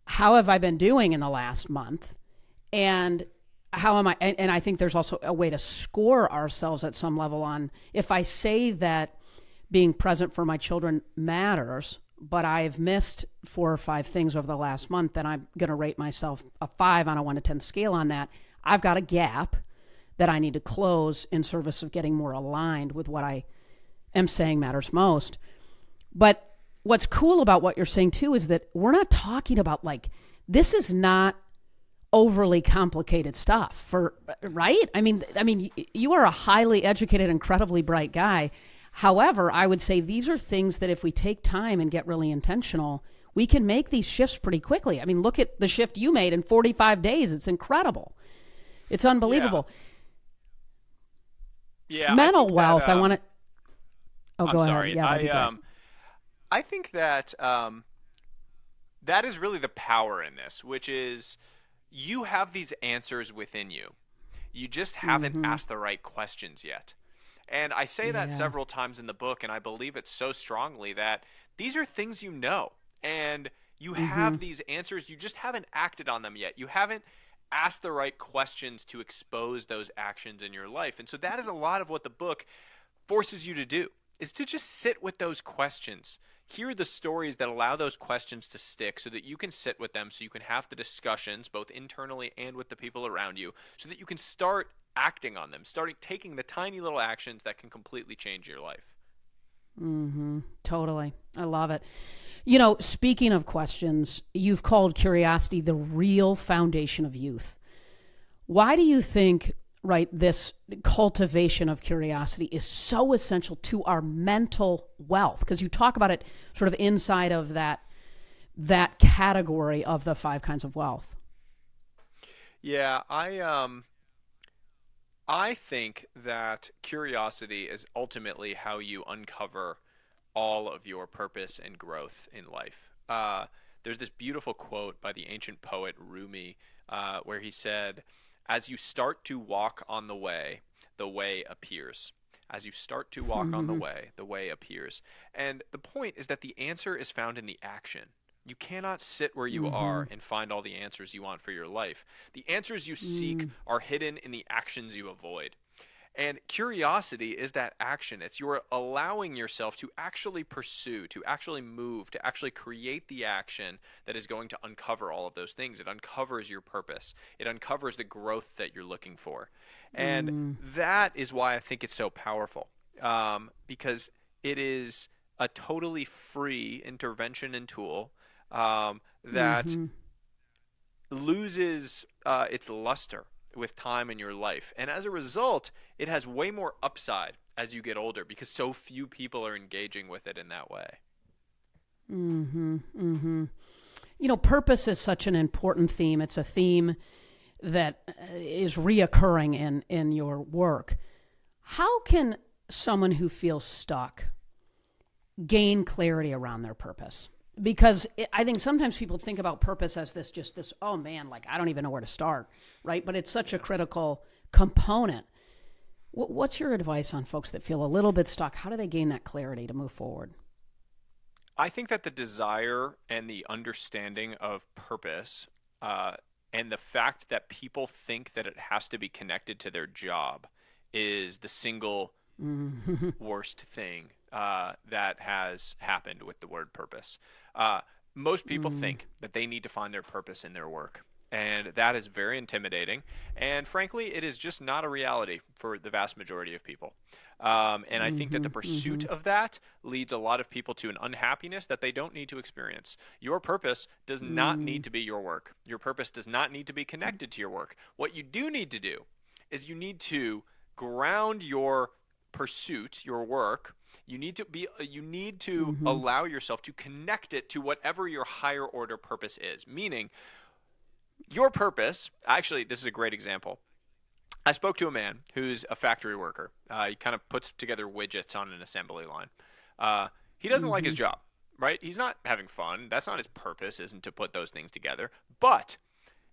How have I been doing in the last month? And how am I? And I think there's also a way to score ourselves at some level on, if I say that being present for my children matters, but I've missed 4 or 5 things over the last month, then I'm going to rate myself a 5 on a 1 to 10 scale on that. I've got a gap that I need to close in service of getting more aligned with what I am saying matters most. But what's cool about what you're saying too is that we're not talking about this is not overly complicated stuff, right? I mean, you are a highly educated, incredibly bright guy. However, I would say these are things that if we take time and get really intentional, we can make these shifts pretty quickly. I mean, look at the shift you made in 45 days. It's incredible. It's unbelievable. Yeah. Mental wealth. I want to. Oh, go ahead. Yeah, I think that that is really the power in this, which is you have these answers within you. You just haven't asked the right questions yet. And I say that several times in the book, and I believe it so strongly that these are things you know, and you have these answers. You just haven't acted on them yet. You haven't asked the right questions to expose those actions in your life. And so that is a lot of what the book forces you to do, is to just sit with those questions. Hear the stories that allow those questions to stick so that you can sit with them, so you can have the discussions both internally and with the people around you, so that you can start acting on them, starting taking the tiny little actions that can completely change your life. Totally. I love it. Speaking of questions, you've called curiosity the real foundation of youth. Why do you think, this cultivation of curiosity is so essential to our mental wealth? Because you talk about it sort of inside of that category of the 5 kinds of wealth. Yeah, I think that curiosity is ultimately how you uncover all of your purpose and growth in life. There's this beautiful quote by the ancient poet Rumi, where he said, "As you start to walk on the way appears." As you start to walk on Mm-hmm. the way appears. And the point is that the answer is found in the action. You cannot sit where you Mm-hmm. are and find all the answers you want for your life. The answers you seek Mm. are hidden in the actions you avoid. And curiosity is that action. It's you're allowing yourself to actually pursue, to actually move, to actually create the action that is going to uncover all of those things. It uncovers your purpose. It uncovers the growth that you're looking for. And Mm. that is why I think it's so powerful, because it is a totally free intervention and tool that Mm-hmm. loses its luster with time in your life. And as a result, it has way more upside as you get older because so few people are engaging with it in that way. Mm-hmm. Mm-hmm. You know, purpose is such an important theme. It's a theme that is reoccurring in your work. How can someone who feels stuck gain clarity around their purpose? Because I think sometimes people think about purpose as this, oh man, like I don't even know where to start, right? But it's such a critical component. What's your advice on folks that feel a little bit stuck? How do they gain that clarity to move forward? I think that the desire and the understanding of purpose, and the fact that people think that it has to be connected to their job is the single Mm-hmm. worst thing that has happened with the word purpose. Uh, Most people think that they need to find their purpose in their work. And that is very intimidating. And frankly, it is just not a reality for the vast majority of people. And I think that Mm-hmm. the pursuit Mm-hmm. of that leads a lot of people to an unhappiness that they don't need to experience. Your purpose does not need to be your work. Your purpose does not need to be connected to your work. What you do need to do is you need to ground your pursuit, your work. You need to Mm-hmm. allow yourself to connect it to whatever your higher order purpose is. Meaning, your purpose, actually, this is a great example. I spoke to a man who's a factory worker. He kind of puts together widgets on an assembly line. He doesn't like his Mm-hmm. job, right? He's not having fun. That's not his purpose, isn't to put those things together. But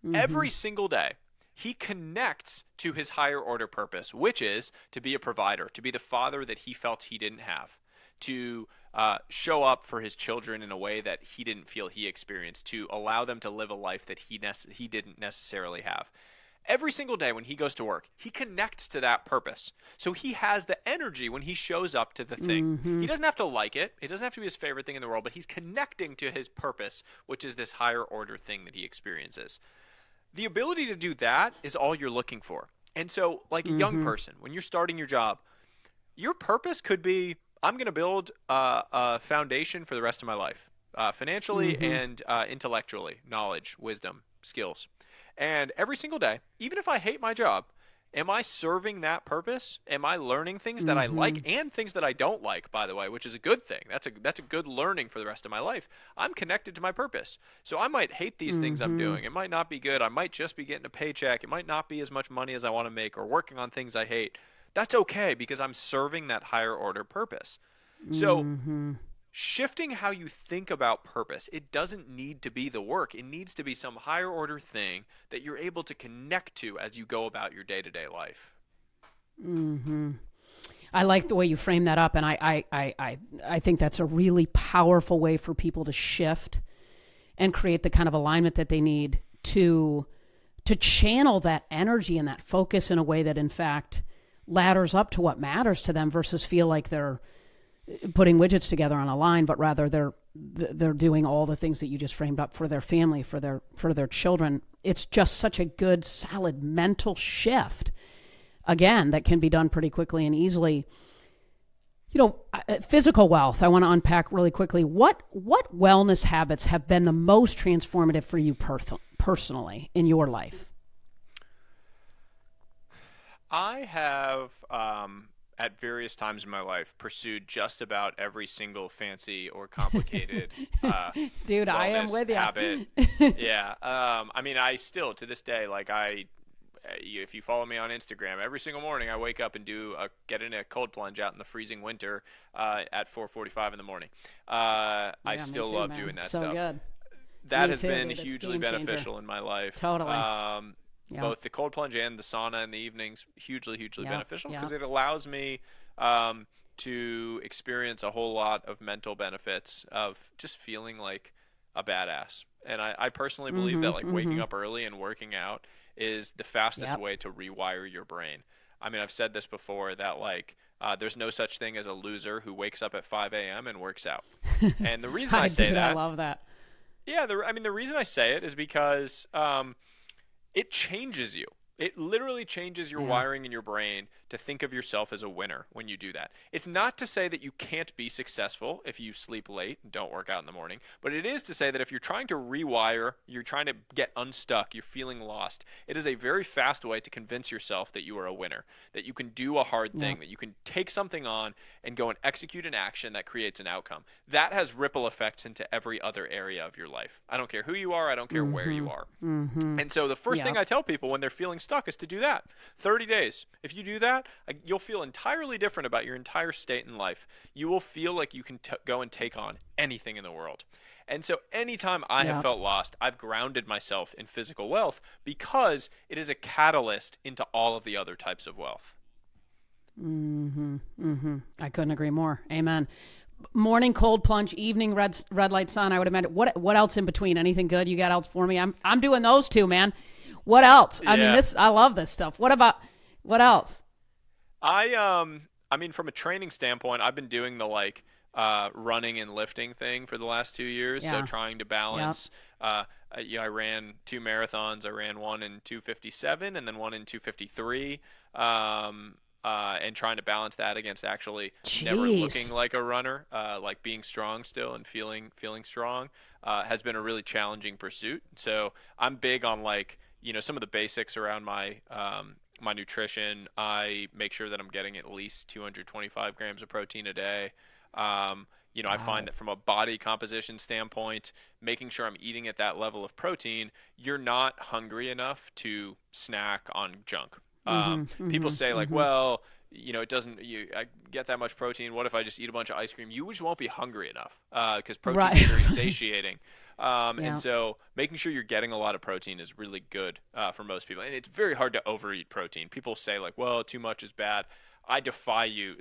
Mm-hmm. every single day, he connects to his higher order purpose, which is to be a provider, to be the father that he felt he didn't have, to show up for his children in a way that he didn't feel he experienced, to allow them to live a life that he didn't necessarily have. Every single day when he goes to work, he connects to that purpose. So he has the energy when he shows up to the thing. Mm-hmm. He doesn't have to like it. It doesn't have to be his favorite thing in the world, but he's connecting to his purpose, which is this higher order thing that he experiences. The ability to do that is all you're looking for. And so, like a young Mm-hmm. person, when you're starting your job, your purpose could be I'm going to build a foundation for the rest of my life, financially Mm-hmm. and intellectually, knowledge, wisdom, skills. And every single day, even if I hate my job, am I serving that purpose? Am I learning things that I Mm-hmm. like and things that I don't like, by the way, which is a good thing. That's a good learning for the rest of my life. I'm connected to my purpose. So I might hate these things I'm Mm-hmm. doing. It might not be good. I might just be getting a paycheck. It might not be as much money as I want to make or working on things I hate. That's okay because I'm serving that higher order purpose. So Mm-hmm. shifting how you think about purpose, it doesn't need to be the work. It needs to be some higher order thing that you're able to connect to as you go about your day-to-day life. Mm-hmm. I like the way you frame that up, and I think that's a really powerful way for people to shift and create the kind of alignment that they need to channel that energy and that focus in a way that, in fact, ladders up to what matters to them versus feel like they're putting widgets together on a line, but rather they're doing all the things that you just framed up for their family, for their children. It's just such a good, solid mental shift. Again, that can be done pretty quickly and easily. You know, physical wealth. I want to unpack really quickly. What wellness habits have been the most transformative for you personally in your life? I have at various times in my life, pursued just about every single fancy or complicated Dude, I am wellness with you. habit. Yeah. I mean, I still, to this day, like if you follow me on Instagram, every single morning I wake up and get in a cold plunge out in the freezing winter at 4:45 in the morning. I Yeah, me still too, love man. doing that So stuff. good. That Me has too, been dude. It's hugely game changer. beneficial in my life. Totally. Yeah. Both the cold plunge and the sauna in the evenings, hugely Yeah, beneficial yeah. because it allows me to experience a whole lot of mental benefits of just feeling like a badass. And I personally believe that like waking up early and working out is the fastest Yep. way to rewire your brain. I mean, I've said this before that like there's no such thing as a loser who wakes up at 5 a.m. and works out. And the reason I say Dude, that, I love that. yeah, I mean, the reason I say it is because it changes you. It literally changes your Yeah. wiring in your brain to think of yourself as a winner when you do that. It's not to say that you can't be successful if you sleep late and don't work out in the morning, but it is to say that if you're trying to rewire, you're trying to get unstuck, you're feeling lost, it is a very fast way to convince yourself that you are a winner, that you can do a hard thing, that you can take something on and go and execute an action that creates an outcome. That has ripple effects into every other area of your life. I don't care who you are, I don't care where you are. And so the first thing I tell people when they're feeling stuck is to do that. 30 days. If you do that, you'll feel entirely different about your entire state in life. You will feel like you can go and take on anything in the world. And so anytime I have felt lost, I've grounded myself in physical wealth because it is a catalyst into all of the other types of wealth. I couldn't agree more. Amen. Morning cold plunge, evening red light sun. I would imagine. What else in between? Anything good you got else for me? I'm doing those two, man. What else? I mean, I love this stuff. What else? I mean, from a training standpoint, I've been doing the like running and lifting thing for the last 2 years. So trying to balance. I ran 2 marathons. I ran one in 2:57 and then one in 2:53. And trying to balance that against actually never looking like a runner, like being strong still and feeling strong, has been a really challenging pursuit. So I'm big on like, some of the basics around my my nutrition. I make sure that I'm getting at least 225 grams of protein a day. I find that from a body composition standpoint, making sure I'm eating at that level of protein, you're not hungry enough to snack on junk. People say like, well, it doesn't, I get that much protein. What if I just eat a bunch of ice cream? You just won't be hungry enough because protein is very satiating. And so making sure you're getting a lot of protein is really good for most people. And it's very hard to overeat protein. People say like, well, too much is bad. I defy you.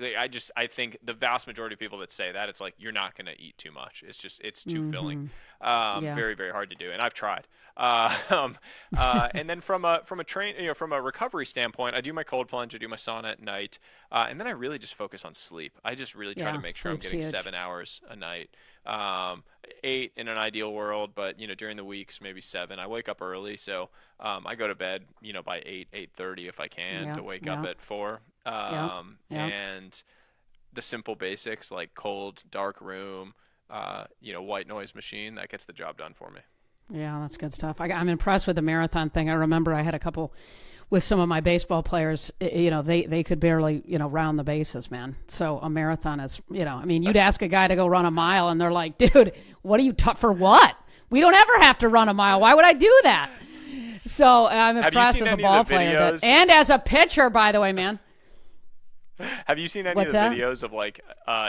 I think the vast majority of people that say that, it's like, you're not going to eat too much. It's too filling. Very, very hard to do. And I've tried. And then from a recovery standpoint, I do my cold plunge, I do my sauna at night. And then I really just focus on sleep. I just really try to make sure I'm getting 7 hours a night. 8 in an ideal world, but during the weeks, maybe 7. I wake up early. So, I go to bed, by 8:30 if I can to wake up at 4. And the simple basics like cold, dark room, white noise machine, that gets the job done for me. Yeah, that's good stuff. I'm impressed with the marathon thing. I remember I had a couple with some of my baseball players. They could barely, round the bases, man. So a marathon is, you'd ask a guy to go run a mile and they're like, dude, what are you for what? We don't ever have to run a mile. Why would I do that? So I'm impressed as a ball player and as a pitcher, by the way, man. Have you seen any of the videos of like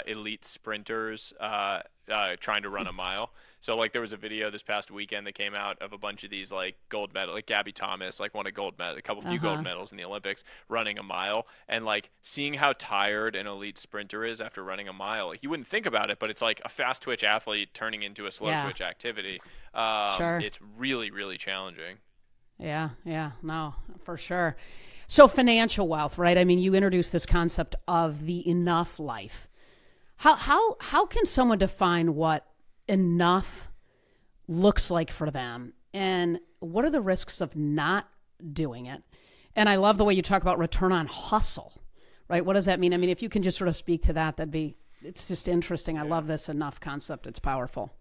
elite sprinters trying to run a mile? So like there was a video this past weekend that came out of a bunch of these like gold medal, like Gabby Thomas, like won a few gold medals in the Olympics running a mile, and like seeing how tired an elite sprinter is after running a mile. Like, you wouldn't think about it, but it's like a fast twitch athlete turning into a slow twitch activity. It's really, really challenging. Yeah, no, for sure. So financial wealth, right? I mean, you introduced this concept of the enough life. How can someone define what enough looks like for them, and what are the risks of not doing it? And I love the way you talk about return on hustle, right? What does that mean? I mean, if you can just sort of speak to that, it's just interesting. I love this enough concept. It's powerful.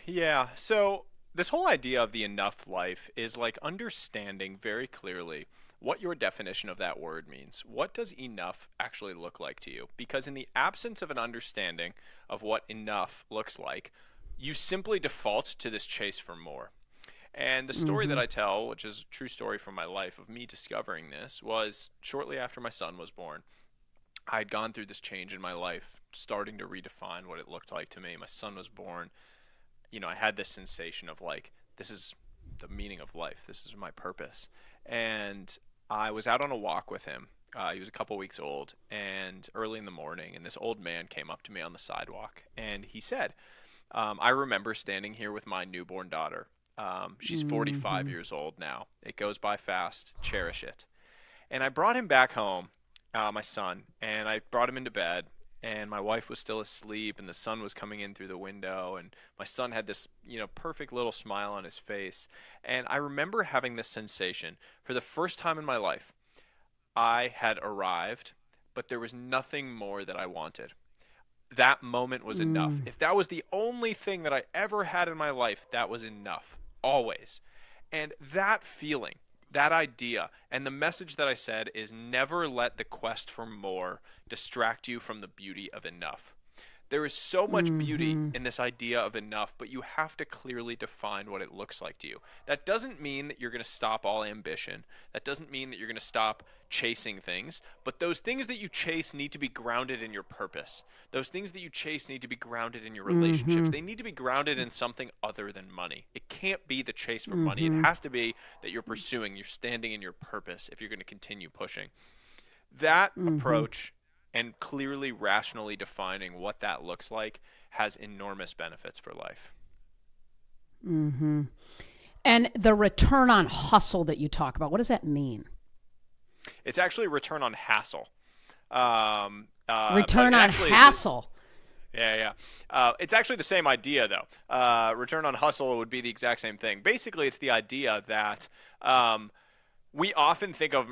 Yeah. So this whole idea of the enough life is like understanding very clearly what your definition of that word means. What does enough actually look like to you? Because in the absence of an understanding of what enough looks like, you simply default to this chase for more. And the story that I tell, which is a true story from my life of me discovering this, was shortly after my son was born. I had gone through this change in my life, starting to redefine what it looked like to me. My son was born. I had this sensation of like, this is the meaning of life. This is my purpose. And I was out on a walk with him. He was a couple weeks old, and early in the morning, and this old man came up to me on the sidewalk, and he said, I remember standing here with my newborn daughter. She's 45 years old now. It goes by fast. Cherish it. And I brought him back home, my son, and I brought him into bed, and my wife was still asleep, and the sun was coming in through the window, and my son had this, perfect little smile on his face. And I remember having this sensation for the first time in my life. I had arrived, but there was nothing more that I wanted. That moment was enough. If that was the only thing that I ever had in my life, that was enough, always. And that feeling, that idea, and the message that I said is never let the quest for more distract you from the beauty of enough. There is so much beauty in this idea of enough, but you have to clearly define what it looks like to you. That doesn't mean that you're going to stop all ambition. That doesn't mean that you're going to stop chasing things. But those things that you chase need to be grounded in your purpose. Those things that you chase need to be grounded in your relationships. They need to be grounded in something other than money. It can't be the chase for money. It has to be that you're you're standing in your purpose if you're going to continue pushing. That approach, and clearly rationally defining what that looks like, has enormous benefits for life. And the return on hustle that you talk about, what does that mean? It's actually return on hassle. Return on hassle. Yeah. It's actually the same idea, though. Return on hustle would be the exact same thing. Basically, it's the idea that we often think of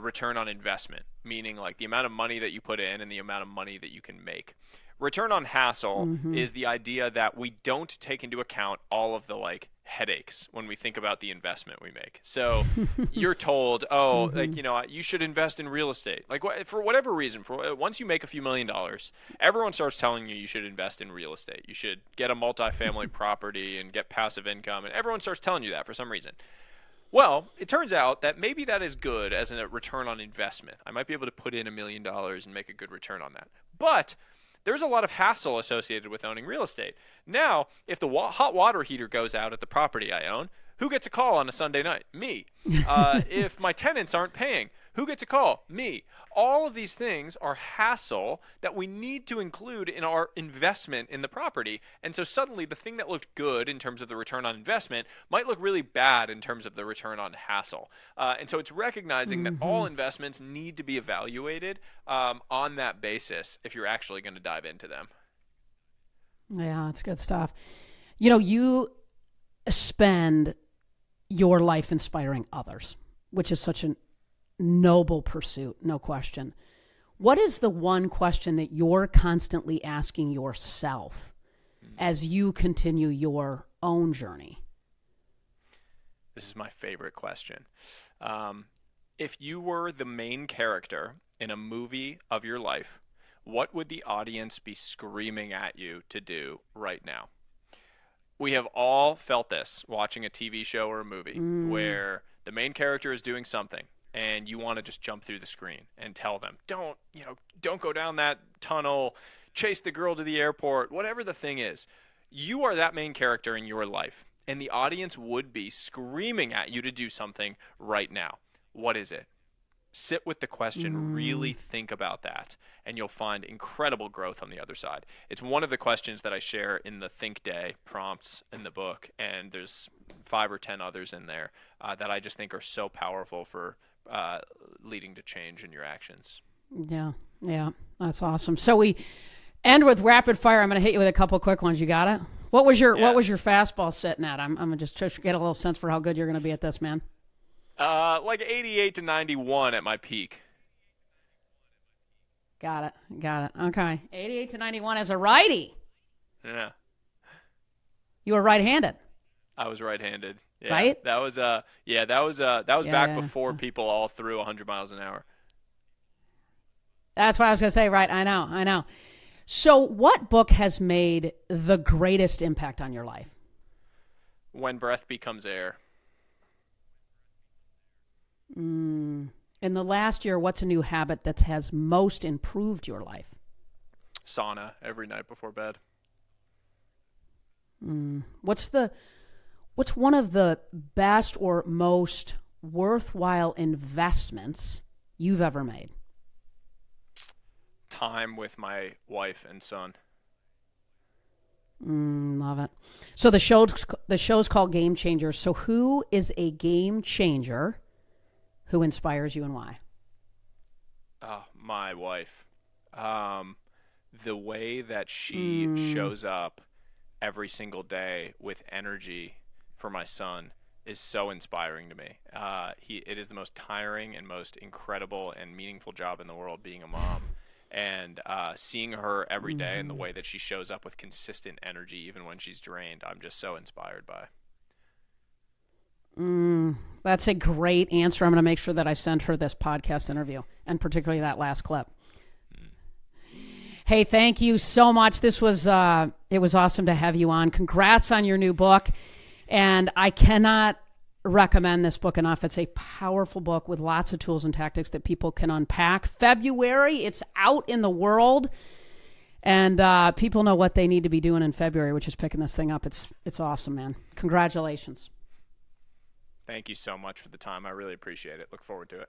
return on investment, meaning like the amount of money that you put in and the amount of money that you can make. Return on hassle is the idea that we don't take into account all of the headaches when we think about the investment we make. So you're told, you should invest in real estate. For whatever reason, once you make a few $1,000,000, everyone starts telling you should invest in real estate. You should get a multifamily property and get passive income, and everyone starts telling you that for some reason. Well, it turns out that maybe that is good as a return on investment. I might be able to put in $1,000,000 and make a good return on that. But there's a lot of hassle associated with owning real estate. Now, if the hot water heater goes out at the property I own, who gets a call on a Sunday night? Me. If my tenants aren't paying, who gets a call? Me. All of these things are hassle that we need to include in our investment in the property. And so suddenly the thing that looked good in terms of the return on investment might look really bad in terms of the return on hassle. And so it's recognizing that all investments need to be evaluated on that basis if you're actually going to dive into them. Yeah, that's good stuff. You spend your life inspiring others, which is such a noble pursuit, no question. What is the one question that you're constantly asking yourself as you continue your own journey? This is my favorite question. If you were the main character in a movie of your life, what would the audience be screaming at you to do right now? We have all felt this watching a TV show or a movie where the main character is doing something and you want to just jump through the screen and tell them, don't go down that tunnel, chase the girl to the airport, whatever the thing is. You are that main character in your life, and the audience would be screaming at you to do something right now. What is it? Sit with the question, really think about that, and you'll find incredible growth on the other side. It's one of the questions that I share in the Think Day prompts in the book, and there's 5 or 10 others in there that I just think are so powerful for leading to change in your actions. Yeah, that's awesome. So we end with rapid fire. I'm going to hit you with a couple quick ones. You got it? What was your fastball sitting at? I'm going to just get a little sense for how good you're going to be at this, man. 88 to 91 at my peak. Got it. Okay. 88 to 91 as a righty. Yeah. You were right-handed. I was right-handed. Yeah, right? that was back Yeah. before people all threw 100 miles an hour. That's what I was going to say, right? I know. So, what book has made the greatest impact on your life? When breath becomes air. In the last year, what's a new habit that has most improved your life? Sauna every night before bed. What's one of the best or most worthwhile investments you've ever made? Time with my wife and son. Love it. So the show's called Game Changers. So who is a game changer who inspires you and why? Oh, my wife. The way that she shows up every single day with energy for my son is so inspiring to me. It is the most tiring and most incredible and meaningful job in the world, being a mom. And seeing her every day and the way that she shows up with consistent energy, even when she's drained, I'm just so inspired by. That's a great answer. I'm going to make sure that I send her this podcast interview, and particularly that last clip. Hey, thank you so much. It was awesome to have you on. Congrats on your new book. And I cannot recommend this book enough. It's a powerful book with lots of tools and tactics that people can unpack. February, it's out in the world, and people know what they need to be doing in February, which is picking this thing up. It's awesome, man. Congratulations. Thank you so much for the time. I really appreciate it. Look forward to it.